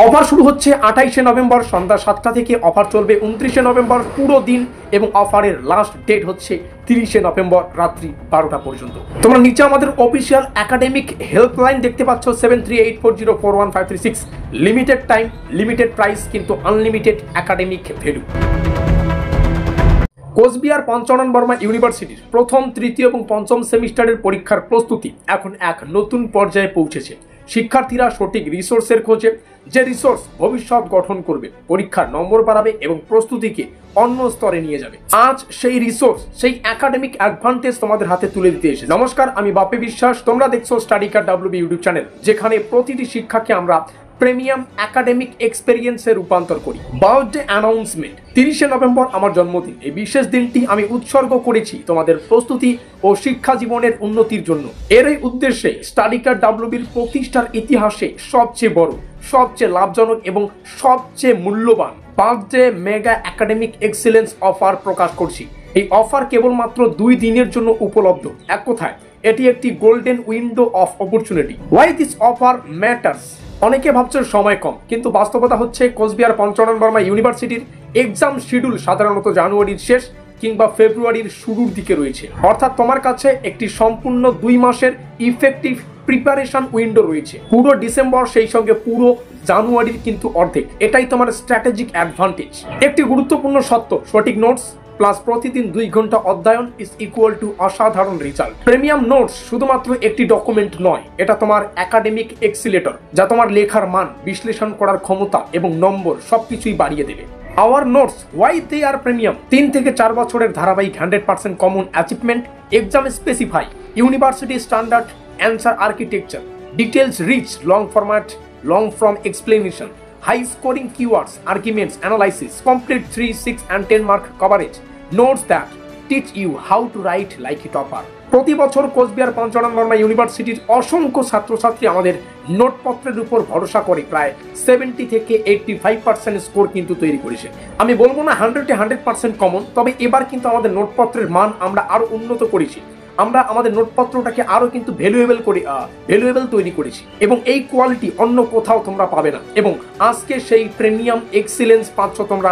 Offer শুরু হচ্ছে 28শে November সন্ধ্যা 7টা থেকে, অফার চলবে 29শে নভেম্বর পুরো দিন এবং অফারের লাস্ট ডেট হচ্ছে 30শে নভেম্বর রাত্রি 12টা পর্যন্ত। তোমরা নিচে আমাদের অফিসিয়াল একাডেমিক হেল্পলাইন দেখতে পাচ্ছ 7384041536। লিমিটেড টাইম, লিমিটেড প্রাইস, কিন্তু unlimited academic value. Cooch Behar Panchanan Barma ইউনিভার্সিটির প্রথম, তৃতীয় এবং পঞ্চম সেমিস্টারের পরীক্ষার প্রস্তুতি এখন এক নতুন পর্যায়ে পৌঁছেছে। শিক্ষার্থীরা সঠিক রিসোর্সের খোঁজে, যে রিসোর্স ভবিষ্যৎ গঠন করবে, পরীক্ষার নম্বর বাড়াবে এবং প্রস্তুতিকে অন্য স্তরে নিয়ে যাবে। আজ সেই রিসোর্স, সেই একাডেমিক অ্যাডভান্টেজ তোমাদের হাতে তুলে দিতে এসে। নমস্কার, আমি বাপি বিশ্বাস। তোমরা দেখছো স্টাডিকার WB ইউটিউব চ্যানেল, যেখানে প্রতিটি শিক্ষাকে আমরা প্রিমিয়াম একাডেমিক এক্সপেরিয়েন্সে রূপান্তর করি। বার্থডে অ্যানাউন্সমেন্ট, 30শে নভেম্বর আমার জন্মদিন। এই বিশেষ দিনটি আমি উৎসর্গ করেছি তোমাদের প্রস্তুতি ও শিক্ষা জীবনের উন্নতির জন্য। এরই উদ্দেশ্যে স্টাডিকার WBর প্রতিষ্ঠার ইতিহাসে সবচেয়ে বড়, সবচেয়ে লাভজনক এবং সবচেয়ে মূল্যবান birthday mega academic excellence offer প্রকাশ করছি। এই অফার কেবলমাত্র 2 দিনের জন্য উপলব্ধ। এক কথায় এটি একটি golden window of opportunity. Why this offer matters? অনেকে ভাবছেন সময় কম, কিন্তু বাস্তবতা হচ্ছে কোচবিহার পঞ্চানন বর্মা ইউনিভার্সিটির এক্সাম শিডিউল সাধারণত জানুয়ারির শেষ কিংবা ফেব্রুয়ারির শুরুর দিকে রয়েছে। অর্থাৎ তোমার কাছে একটি সম্পূর্ণ 2 মাসের ইফেক্টিভ প্রিপারেশন উইন্ডো রয়েছে। পুরো ডিসেম্বর, সেই সঙ্গে পুরো জানুয়ারির কিন্তু অর্ধেক। এটাই তোমার স্ট্র্যাটেজিক অ্যাডভান্টেজ। একটি গুরুত্বপূর্ণ সত্য, সঠিক নোটস প্লাস প্রতিদিন 2 ঘন্টা অধ্যয়ন ইজ ইকুয়াল টু অসাধারণ রেজাল্ট। প্রিমিয়াম নোটস শুধুমাত্র একটি ডকুমেন্ট নয়, এটা তোমার একাডেমিক এক্সিলেটর, যা তোমার লেখার মান, বিশ্লেষণ করার ক্ষমতা এবং নম্বর সবকিছুই বাড়িয়ে দেবে। Our notes, why they are premium? 3 থেকে 4 বছরের ধারাবাহিক 100% common achievement, exam specify, university standard answer architecture, details rich long format, long form explanation, high scoring keywords, arguments, analysis, complete 3, 6 and 10 mark coverage, notes that teach you how to write like a topper। প্রতি বছর কোচবিহার পঞ্চানন বর্মা ইউনিভার্সিটির অসংখ্য ছাত্রছাত্রী আমাদের নোটপত্রের উপর ভরসা করে প্রায় 70 থেকে 85% স্কোর কিন্তু তৈরি করেছে। আমি বলবো না 100% কমন, তবে এবার কিন্তু আমাদের নোটপত্রের মান আমরা আরো উন্নত করেছি। আমরা আমাদের নোটপত্রটাকে আরো কিন্তু ভ্যালুয়েবল তৈরি করেছি এবং এই কোয়ালিটি অন্য কোথাও তোমরা পাবে না। এবং আজকে সেই প্রিমিয়াম এক্সিলেন্স পাচ্ছ তোমরা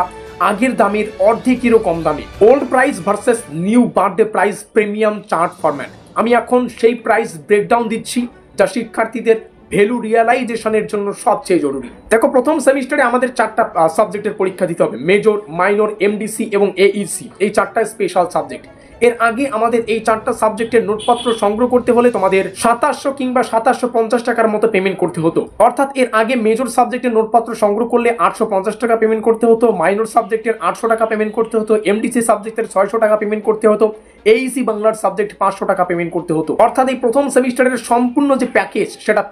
আগের দামের অর্ধেকেরও কম দামে। Old price versus new birthday price premium chart format. আমি এখন সেই প্রাইস ব্রেকডাউন দিচ্ছি, যা শিক্ষার্থীদের ভ্যালু রিয়ালাইজেশনের জন্য সবচেয়ে জরুরি। দেখো, প্রথম সেমিস্টারে আমাদের 4টা সাবজেক্টের পরীক্ষা দিতে হবে, মেজর, মাইনর, এমডিসি এবং এইসি। এই 4টা স্পেশাল সাবজেক্ট। এর আগে আমাদের এই 4টা সাবজেক্টের নোটপত্র সংগ্রহ করতে হলে তোমাদের 2700 কিংবা 2750 টাকার মতো পেমেন্ট করতে হতো। অর্থাৎ এর আগে মেজর সাবজেক্টের নোটপত্র সংগ্রহ করলে 850 টাকা পেমেন্ট করতে হতো, মাইনর সাবজেক্টের 800 টাকা পেমেন্ট করতে হতো, এমডিসি সাবজেক্টের 600 টাকা পেমেন্ট করতে হতো, এইসি বাংলার সাবজেক্ট 500 টাকা পেমেন্ট করতে হতো। অর্থাৎ এই প্রথম সেমিস্টারের সম্পূর্ণ যে প্যাকেজ, সেটা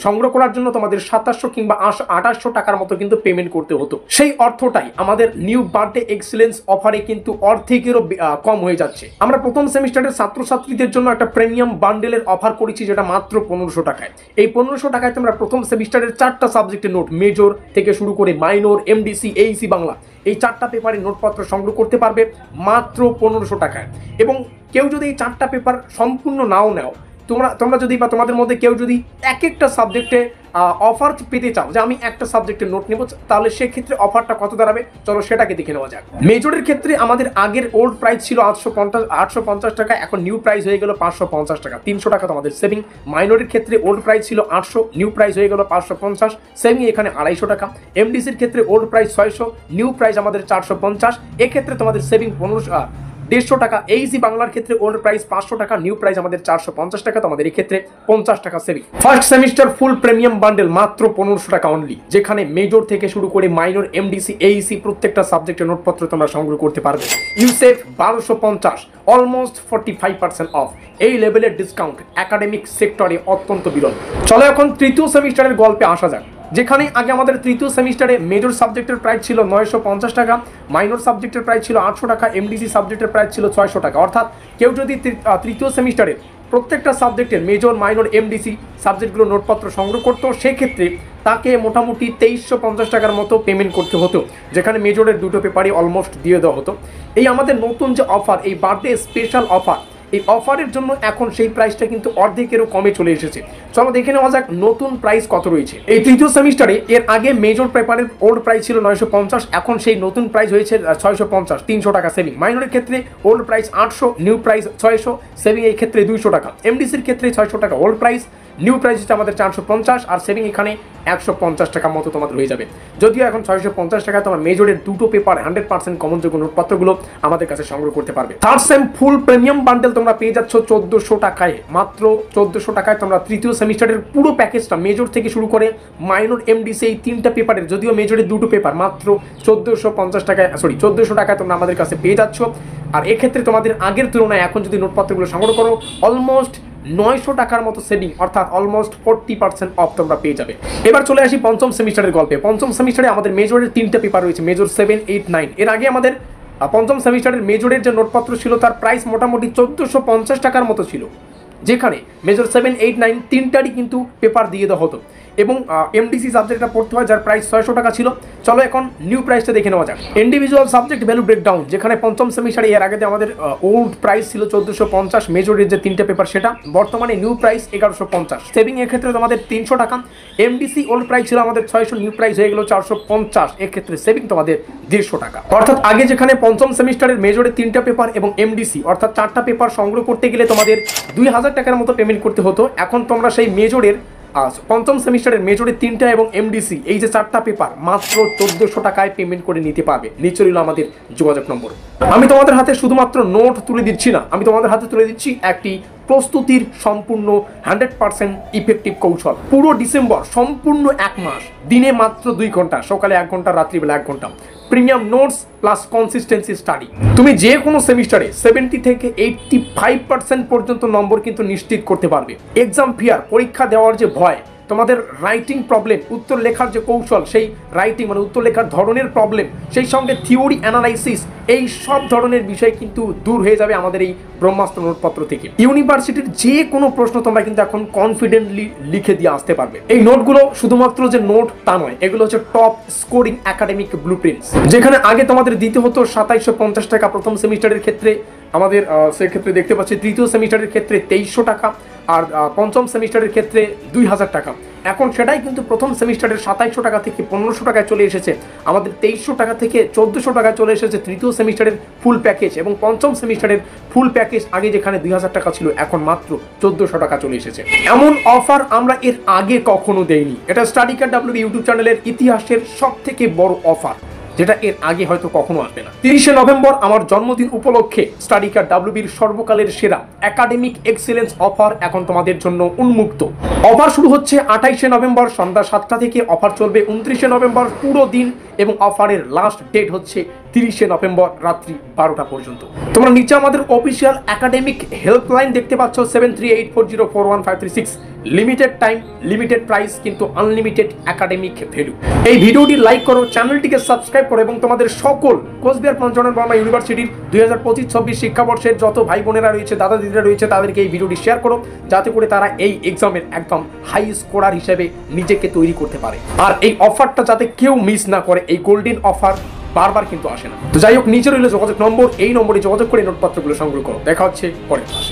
সংগ্রহ করার জন্য তোমাদের 2700 কিংবা 2800 টাকার মতো কিন্তু পেমেন্ট করতে হতো। সেই অর্থটাই আমাদের নিউ বার্থডে এক্সিলেন্স অফারে কিন্তু অর্ধেকেরও কম হয়ে যাচ্ছে। আমরা প্রথম সেমিস্টারের ছাত্রছাত্রীদের জন্য একটা প্রিমিয়াম বান্ডেলের অফার করেছি, যেটা মাত্র 1500 টাকায়। এই 1500 টাকায় তোমরা প্রথম সেমিস্টারের 4টা সাবজেক্টের নোট, মেজর থেকে শুরু করে মাইনর, এমডিসি, এইসি বাংলা, এই 4টা পেপারের নোটপত্র সংগ্রহ করতে পারবে মাত্র 1500 টাকায়। এবং কেউ যদি এই 4টা পেপার সম্পূর্ণ নাও নেও, তোমরা যদি বা তোমাদের মধ্যে কেউ যদি একটা সাবজেক্টে অফার পেতে চাও, যে আমি একটা সাবজেক্টের নোট নেব, তাহলে সেক্ষেত্রে অফারটা কত দাঁড়াবে চলো সেটাকে দেখে নেওয়া যাক। মেজরের ক্ষেত্রে আমাদের আগের ওল্ড প্রাইস ছিল 850 টাকা, এখন নিউ প্রাইস হয়ে গেল 550 টাকা, 300 টাকা তোমাদের সেভিং। মাইনরের ক্ষেত্রে ওল্ড প্রাইস ছিল 800, নিউ প্রাইস হয়ে গেল 550, সেভিং এখানে 250 টাকা। এমডিসির ক্ষেত্রে ওল্ড প্রাইস 600, নিউ প্রাইস আমাদের 450, এক্ষেত্রে তোমাদের সেভিং 150 টাকা। এইসি বাংলার ক্ষেত্রে ওল্ড প্রাইস 500 টাকা, নিউ প্রাইস আমাদের 450 টাকা, তোমাদের এই ক্ষেত্রে 50 টাকা সেভিং। ফার্স্ট সেমিস্টার ফুল প্রিমিয়াম বান্ডেল মাত্র 1500 টাকা অনলি, যেখানে মেজর থেকে শুরু করে মাইনর, এমডিসি, এইসি প্রত্যেকটা সাবজেক্টের নোটপত্র তোমরা সংগ্রহ করতে পারবে। ইউসেফ 1250, অলমোস্ট 45% অফ। এই লেভেলের ডিসকাউন্ট একাডেমিক সেক্টরে অত্যন্ত বিরল। চলো এখন তৃতীয় সেমিস্টারের গল্পে আসা যাক, যেখানে আগে আমাদের তৃতীয় সেমিস্টারে মেজর সাবজেক্টের প্রাইস ছিল 950 টাকা, মাইনর সাবজেক্টের প্রাইস ছিল 800 টাকা, এমডিসি সাবজেক্টের প্রাইস ছিল 600 টাকা। অর্থাৎ কেউ যদি তৃতীয় সেমিস্টারে প্রত্যেকটা সাবজেক্টের মেজর, মাইনর, এমডিসি সাবজেক্টগুলো নোটপত্র সংগ্রহ করতো, সেক্ষেত্রে তাকে মোটামুটি 2350 টাকার মতো পেমেন্ট করতে হতো, যেখানে মেজরের 2টো পেপারই অলমোস্ট দিয়ে দেওয়া হতো। এই আমাদের নতুন যে অফার, এই বার্থডে স্পেশাল অফার, এই অফারের জন্য এখন সেই প্রাইসটা কিন্তু অর্ধেকেরও কমে চলে এসেছে। চলো দেখে নেওয়া যাক নতুন প্রাইস কত রয়েছে। এই তৃতীয় সেমিস্টারে এর আগে মেজর পেপারের ওল্ড প্রাইস ছিল 950, এখন সেই নতুন প্রাইস হয়েছে 650, 300 টাকা সেভিং। মাইনরের ক্ষেত্রে old price 800, new price 600, saving এই ক্ষেত্রে 200 টাকা। এমডিসির ক্ষেত্রে 600 টাকা ওল্ড প্রাইস, নিউ প্রাইস হচ্ছে আমাদের 450, আর সেভিং এখানে 150 টাকা মতো তোমাদের হয়ে যাবে। যদিও এখন 650 টাকা তোমার মেজরের দুটো পেপার 100% কমনযোগ্য নোটপত্রগুলো আমাদের কাছে সংগ্রহ করতে পারবে। থার্ড সেম ফুল প্রিমিয়াম বান্ডেল তোমরা পেয়ে যাচ্ছ 1400 টাকায়। মাত্র 1400 টাকায় তোমরা তৃতীয় সেমিস্টারের পুরো প্যাকেজটা মেজর থেকে শুরু করে মাইনর এমডিসি এই তিনটা পেপারের, যদিও মেজরের দুটো পেপার, মাত্র 1450 টাকায় 1400 টাকায় তোমরা আমাদের কাছে পেয়ে যাচ্ছ। আর এক্ষেত্রে তোমাদের আগের তুলনায় এখন যদি নোটপত্রগুলো সংগ্রহ করো অলমোস্ট 900 টাকার মতো সেভিং, অর্থাৎ অলমোস্ট 40% অফ তোমরা পেয়ে যাবে। এবার চলে আসি পঞ্চম সেমিস্টারের গল্পে। পঞ্চম সেমিস্টারে আমাদের মেজরের তিনটা পেপার রয়েছে, মেজর 7, 8, 9। এর আগে আমাদের পঞ্চম সেমিস্টারের মেজরের যে নোটপত্র ছিল তার প্রাইস মোটামুটি 1450 টাকার মতো ছিল, যেখানে মেজর 7, 8, 9 তিনটারই কিন্তু পেপার দিয়ে দেওয়া হতো এবং এমডিসি সাবজেক্টটা পড়তে হয় যার প্রাইস 600 টাকা ছিল। চলো এখন নিউ প্রাইসটা দেখে নেওয়া যাক। ইন্ডিভিজুয়াল সাবজেক্ট ভ্যালু ব্রেকডাউন, যেখানে পঞ্চম সেমিস্টারে এর আগে আমাদের ওল্ড প্রাইস ছিল 1450, মেজরের যে তিনটে পেপার সেটা, বর্তমানে নিউ প্রাইস 1150। সেভিং এর ক্ষেত্রে তোমাদের 300 টাকা। এমডিসি ওল্ড প্রাইস ছিল আমাদের 600, নিউ প্রাইস হয়ে গেল 450, এর ক্ষেত্রে সেভিং তোমাদের 150 টাকা। অর্থাৎ আগে যেখানে পঞ্চম সেমিস্টারের মেজরের তিনটা পেপার এবং এমডিসি অর্থাৎ 4টা পেপার সংগ্রহ করতে গেলে তোমাদের 2000 টাকার মতো পেমেন্ট করতে হতো, এখন তোমরা সেই মেজরের পঞ্চম সেমিস্টারের মেজরের তিনটা এবং এমডিসি এই যে 4টা পেপার মাত্র 1400 টাকায় পেমেন্ট করে নিতে পারবে। নিচে রইল আমাদের যোগাযোগ নম্বর। আমি তোমাদের হাতে শুধুমাত্র নোট তুলে দিচ্ছি না, আমি তোমাদের হাতে তুলে দিচ্ছি একটি প্রস্তুতির সম্পূর্ণ 100% ইফেক্টিভ কৌশল। পুরো ডিসেম্বর সম্পূর্ণ 1 মাস, দিনে মাত্র 2 ঘন্টা, সকালে 1 ঘন্টা, রাত্রিবেলা 1 ঘন্টা, premium notes plus consistency study. তুমি যে কোনো সেমিস্টারে 70 থেকে 85% পর্যন্ত নম্বর কিন্তু নিশ্চিত করতে পারবে। এক্সাম ফিয়ার, পরীক্ষা দেওয়ার যে ভয়, তোমাদের রাইটিং প্রবলেম, উত্তর লেখার যে কৌশল, সেই রাইটিং মানে উত্তর লেখার ধরনের প্রবলেম, সেই সঙ্গে থিওরি অ্যানালাইসিস, এই সব ধরনের বিষয় কিন্তু দূর হয়ে যাবে আমাদের এই ব্রহ্মাস্ত্র নোটপত্র থেকে। ইউনিভার্সিটির যে কোনো প্রশ্ন তোমরা কিন্তু এখন কনফিডেন্টলি লিখে দিয়ে আসতে পারবে। এই নোটগুলো শুধুমাত্র যে নোট তা নয়, এগুলো হচ্ছে টপ স্কোরিং একাডেমিক ব্লুপ্রিন্টস। যেখানে আগে তোমাদের দিতে হতো 2750 টাকা প্রথম সেমিস্টারের ক্ষেত্রে, আমাদের সেক্ষেত্রে দেখতে পাচ্ছি তৃতীয় সেমিস্টারের ক্ষেত্রে 2300 টাকা, আর পঞ্চম সেমিস্টারের ক্ষেত্রে 2000 টাকা। এখন সেটাই কিন্তু প্রথম সেমিস্টারের 2700 টাকা থেকে 1500 টাকায় চলে এসেছে, আমাদের 2300 টাকা থেকে 1400 টাকায় চলে এসেছে তৃতীয় সেমিস্টারের ফুল প্যাকেজ। এবং পঞ্চম সেমিস্টারের ফুল প্যাকেজ আগে যেখানে 2000 টাকা ছিল, এখন মাত্র 1400 টাকা চলে এসেছে। এমন অফার আমরা এর আগে কখনো দেইনি। এটা স্টাডি কার্ড ডাব্লিউবি ইউটিউব চ্যানেলের ইতিহাসের সব থেকে বড় অফার, যেটা এর আগে হয়তো কখনো আসবে না। 30শে নভেম্বর আমার জন্মদিন উপলক্ষে স্টাডি কার্ড ডাব্লিউবির সর্বকালের সেরা একাডেমিক এক্সেলেন্স অফার এখন তোমাদের জন্য উন্মুক্ত। অফার শুরু হচ্ছে 28শে নভেম্বর সন্ধ্যা 7টা থেকে, অফার চলবে 29শে নভেম্বর পুরো দিন, এবং অফারের লাস্ট ডেট হচ্ছে 30শে নভেম্বর রাত্রি 12টা পর্যন্ত। তোমরা নিচে আমাদের অফিসিয়াল একাডেমিক হেল্পলাইন দেখতে পাচ্ছ 7384041536। লিমিটেড টাইম, লিমিটেড প্রাইস, কিন্তু আনলিমিটেড একাডেমিক ভ্যালু। এই ভিডিওটি লাইক করো, চ্যানেলটিকে সাবস্ক্রাইব করো এবং তোমাদের সকল কোচবিহার পঞ্চনন বর্মা ইউনিভার্সিটির 2025-26 শিক্ষাবর্ষের যত ভাই বোনেরা রয়েছে, দাদা দিদিরা রয়েছে, তাদেরকে এই ভিডিওটি শেয়ার করো, যাতে করে তারা এই এক্সামের একদম হাই স্কোরার হিসেবে নিজেকে তৈরি করতে পারে। আর এই অফারটা যাতে কেউ মিস না করে, এই গোল্ডেন অফার বারবার কিন্তু আসে না। তো যাই হোক, নিচে রইল যোগাযোগ নম্বর, এই নম্বরে যোগাযোগ করে নোটপত্রগুলো সংগ্রহ করো। দেখা হচ্ছে পরের ক্লাসে।